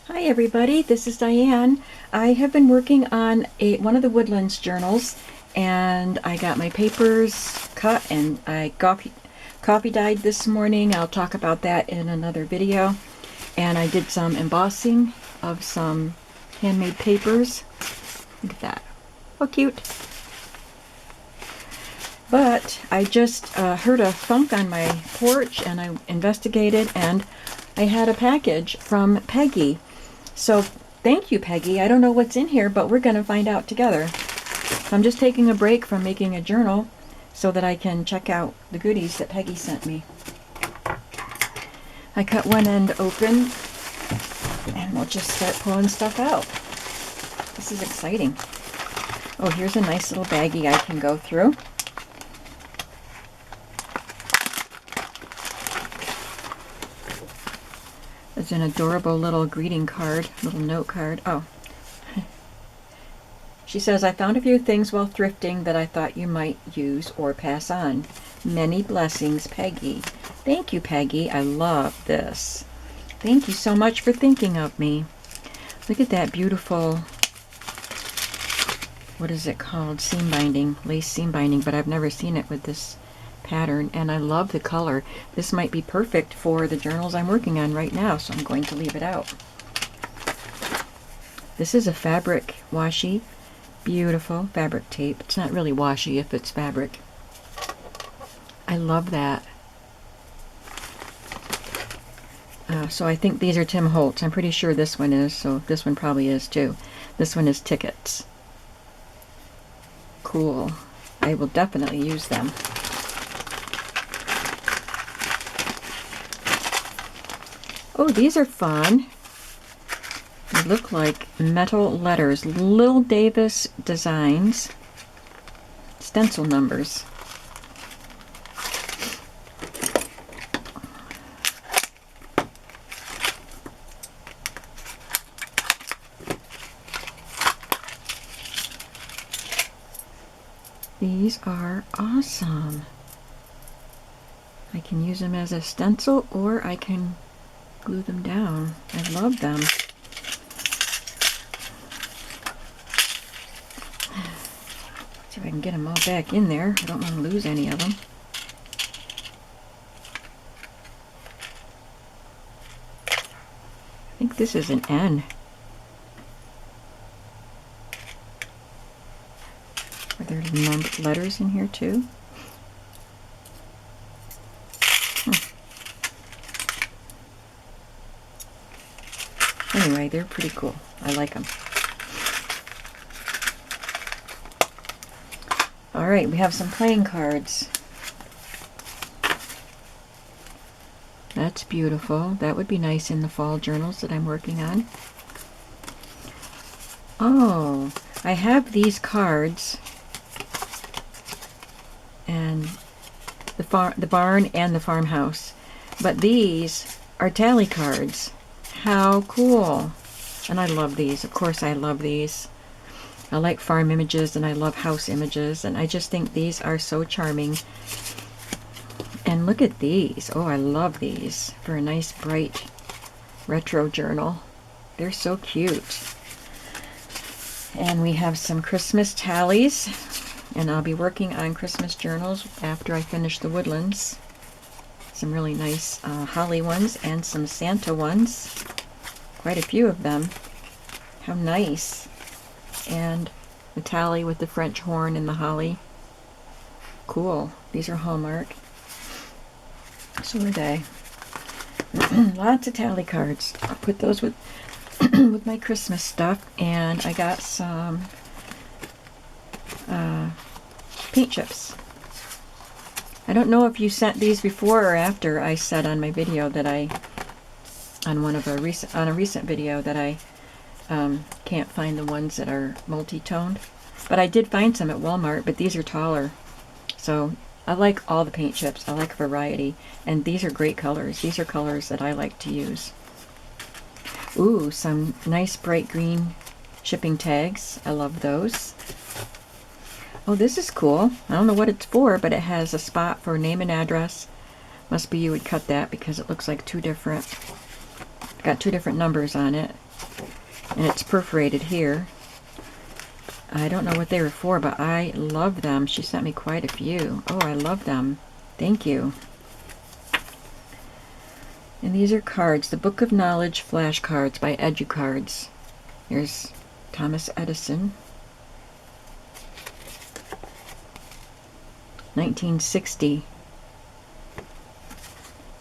Hi everybody, this is Diane. I have been working on one of the Woodlands journals, and I got my papers cut and I copy dyed this morning. I'll talk about that in another video. And I did some embossing of some handmade papers. Look at that. How cute. But I just heard a thunk on my porch and I investigated, and I had a package from Peggy. So thank you, Peggy. I don't know what's in here, but we're going to find out together. So I'm just taking a break from making a journal so that I can check out the goodies that Peggy sent me. I cut one end open and we'll just start pulling stuff out. This is exciting. Oh, here's a nice little baggie I can go through. It's an adorable little greeting card, little note card. Oh. She says, I found a few things while thrifting that I thought you might use or pass on. Many blessings, Peggy. Thank you, Peggy. I love this. Thank you so much for thinking of me. Look at that beautiful, what is it called? Seam binding, lace seam binding, but I've never seen it with this pattern, and I love the color. This might be perfect for the journals I'm working on right now, so I'm going to leave it out. This is a fabric washi, beautiful fabric tape. It's not really washi if it's fabric. I love that. So I think these are Tim Holtz. I'm pretty sure this one is, so this one probably is too. This one is tickets. Cool. I will definitely use them. Oh, these are fun. They look like metal letters. Lil Davis Designs. Stencil numbers. These are awesome. I can use them as a stencil or I can glue them down. I love them. See if I can get them all back in there. I don't want to lose any of them. I think this is an N. Are there letters in here too? Anyway, they're pretty cool. I like them. Alright, we have some playing cards. That's beautiful. That would be nice in the fall journals that I'm working on. Oh, I have these cards. And the barn and the farmhouse. But these are tally cards. How cool. And I love these. Of course I love these. I like farm images and I love house images, and I just think these are so charming. And look at these. Oh, I love these for a nice bright retro journal. They're so cute. And we have some Christmas tallies, and I'll be working on Christmas journals after I finish the Woodlands. Some really nice holly ones and some Santa ones. Quite a few of them. How nice. And the tally with the French horn and the holly. Cool. These are Hallmark. So are they. Lots of tally cards. I'll put those with with my Christmas stuff. And I got some paint chips. I don't know if you sent these before or after I said on my video that on a recent video that I can't find the ones that are multi-toned. But I did find some at Walmart, but these are taller. So I like all the paint chips. I like variety. And these are great colors. These are colors that I like to use. Ooh, some nice bright green shipping tags. I love those. Oh, this is cool. I don't know what it's for, but it has a spot for name and address. Must be you would cut that because it looks like got two different numbers on it. And it's perforated here. I don't know what they were for, but I love them. She sent me quite a few. Oh, I love them. Thank you. And these are cards. The Book of Knowledge flashcards by EduCards. Here's Thomas Edison. 1960.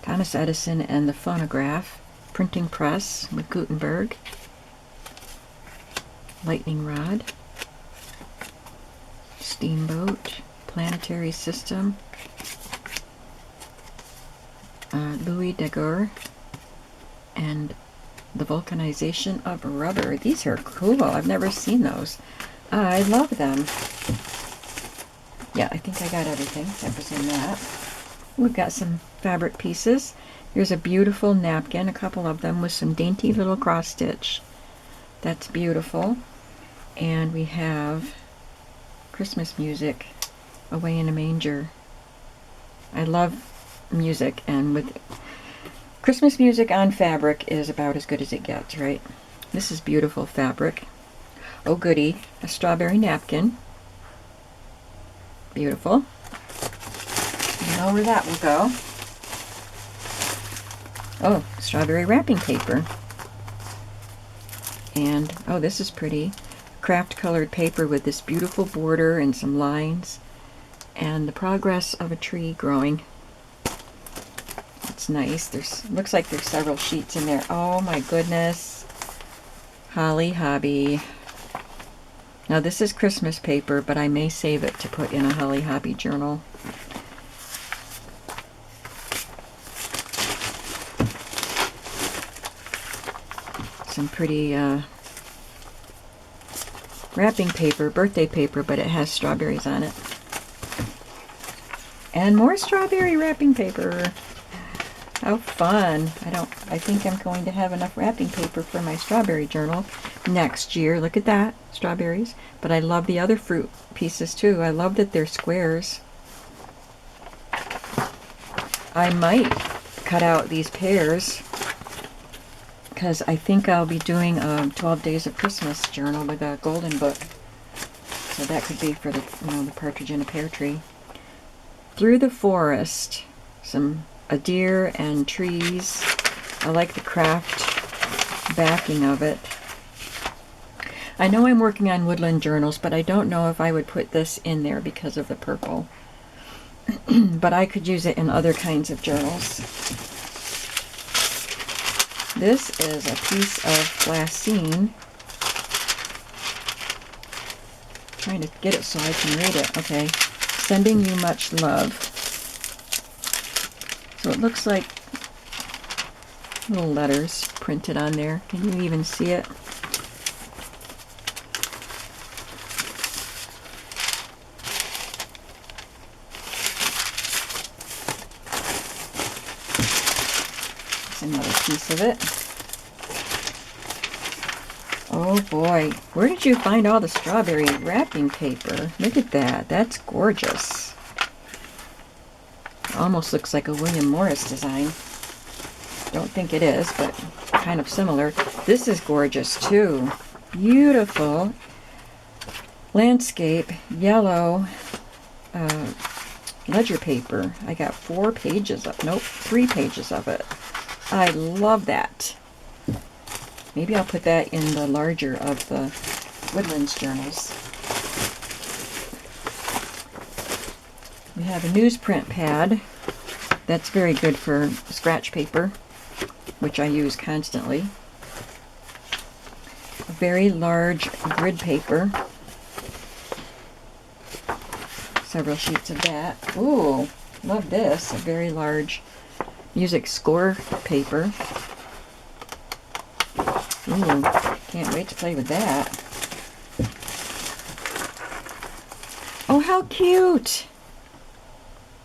Thomas Edison and the phonograph. Printing press with Gutenberg. Lightning rod. Steamboat. Planetary system. Louis Daguerre. And the vulcanization of rubber. These are cool. I've never seen those. I love them. Yeah, I think I got everything that was in that. We've got some fabric pieces. Here's a beautiful napkin, a couple of them with some dainty little cross stitch. That's beautiful. And we have Christmas music, Away in a Manger. I love music, and with Christmas music on fabric is about as good as it gets, right? This is beautiful fabric. Oh goody, a strawberry napkin. Beautiful. You know where that will go. Oh, strawberry wrapping paper. And, oh, this is pretty. Craft colored paper with this beautiful border and some lines. And the progress of a tree growing. It's nice. Looks like there's several sheets in there. Oh my goodness. Holly Hobby. Now this is Christmas paper, but I may save it to put in a Holly Hobby journal. Some pretty wrapping paper, birthday paper, but it has strawberries on it. And more strawberry wrapping paper. How fun. I think I'm going to have enough wrapping paper for my strawberry journal next year. Look at that, strawberries. But I love the other fruit pieces too. I love that they're squares. I might cut out these pears because I think I'll be doing a 12 Days of Christmas journal with a golden book. So that could be for the, the partridge in a pear tree. Through the forest, a deer and trees. I like the craft backing of it. I know I'm working on woodland journals, but I don't know if I would put this in there because of the purple. But I could use it in other kinds of journals. This is a piece of glassine. Trying to get it so I can read it. Okay. Sending you much love. So it looks like little letters printed on there. Can you even see it? There's another piece of it. Oh boy, where did you find all the strawberry wrapping paper? Look at that, that's gorgeous. Almost looks like a William Morris design. Don't think it is, but kind of similar. This is gorgeous too. Beautiful landscape yellow ledger paper. I got 3 pages of it. I love that. Maybe I'll put that in the larger of the Woodlands journals. We have a newsprint pad. That's very good for scratch paper, which I use constantly. A very large grid paper. Several sheets of that. Ooh, love this. A very large music score paper. Ooh, can't wait to play with that. Oh, how cute!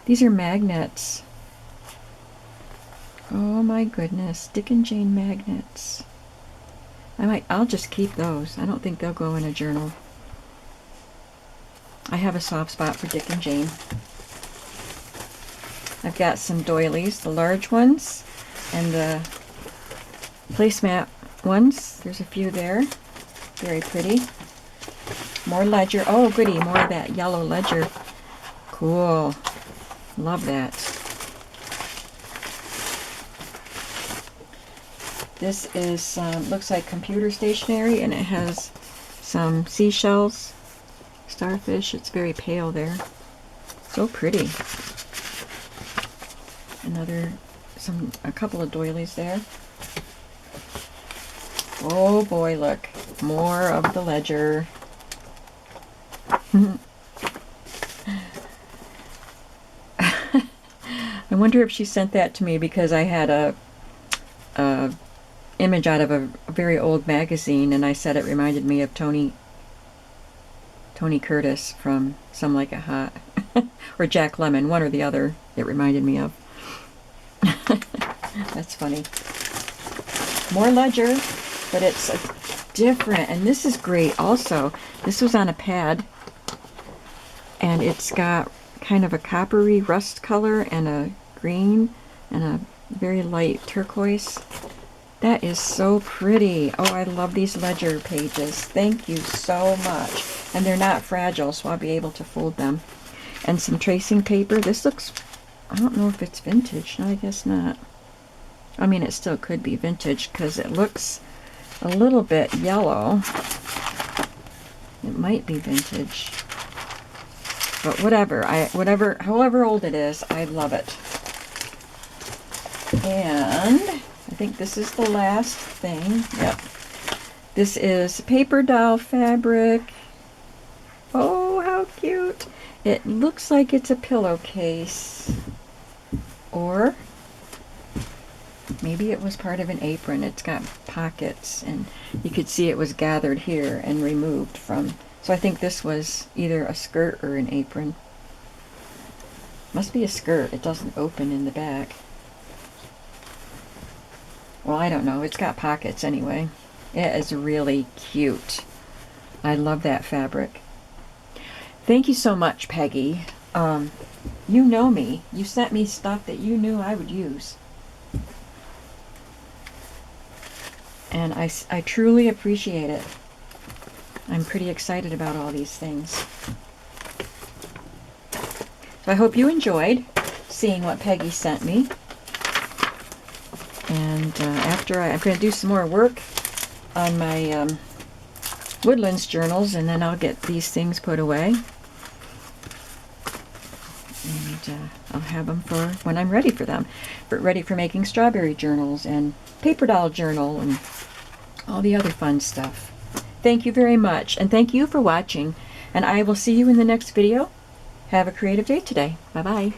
These are magnets. Oh my goodness, Dick and Jane magnets. I'll just keep those. I don't think they'll go in a journal. I have a soft spot for Dick and Jane. I've got some doilies, the large ones, and the placemat ones. There's a few there. Very pretty. More ledger. Oh, goody. More of that yellow ledger. Cool. Love that. This is, looks like computer stationery, and it has some seashells, starfish. It's very pale there. So pretty. A couple of doilies there. Oh boy, look. More of the ledger. I wonder if she sent that to me because I had a image out of a very old magazine, and I said it reminded me of Tony Curtis from Some Like It Hot, or Jack Lemmon, one or the other. It reminded me of. That's funny. More ledger, but it's different, and this is great also. This was on a pad, and it's got kind of a coppery rust color and a green and a very light turquoise. That is so pretty. Oh, I love these ledger pages. Thank you so much. And they're not fragile, so I'll be able to fold them. And some tracing paper. This looks, I don't know if it's vintage. No, I guess not. I mean, it still could be vintage because it looks a little bit yellow. It might be vintage. But whatever, however old it is, I love it. And I think this is the last thing. Yep. This is paper doll fabric. Oh, how cute. It looks like it's a pillowcase. Or maybe it was part of an apron. It's got pockets, and you could see it was gathered here and removed from. So I think this was either a skirt or an apron. Must be a skirt. It doesn't open in the back. Well, I don't know. It's got pockets anyway. It is really cute. I love that fabric. Thank you so much, Peggy. You know me. You sent me stuff that you knew I would use. And I truly appreciate it. I'm pretty excited about all these things. So I hope you enjoyed seeing what Peggy sent me. And after I'm going to do some more work on my Woodlands journals, and then I'll get these things put away. And I'll have them for when I'm ready for them. Ready for making strawberry journals and paper doll journal and all the other fun stuff. Thank you very much, and thank you for watching. And I will see you in the next video. Have a creative day today. Bye-bye.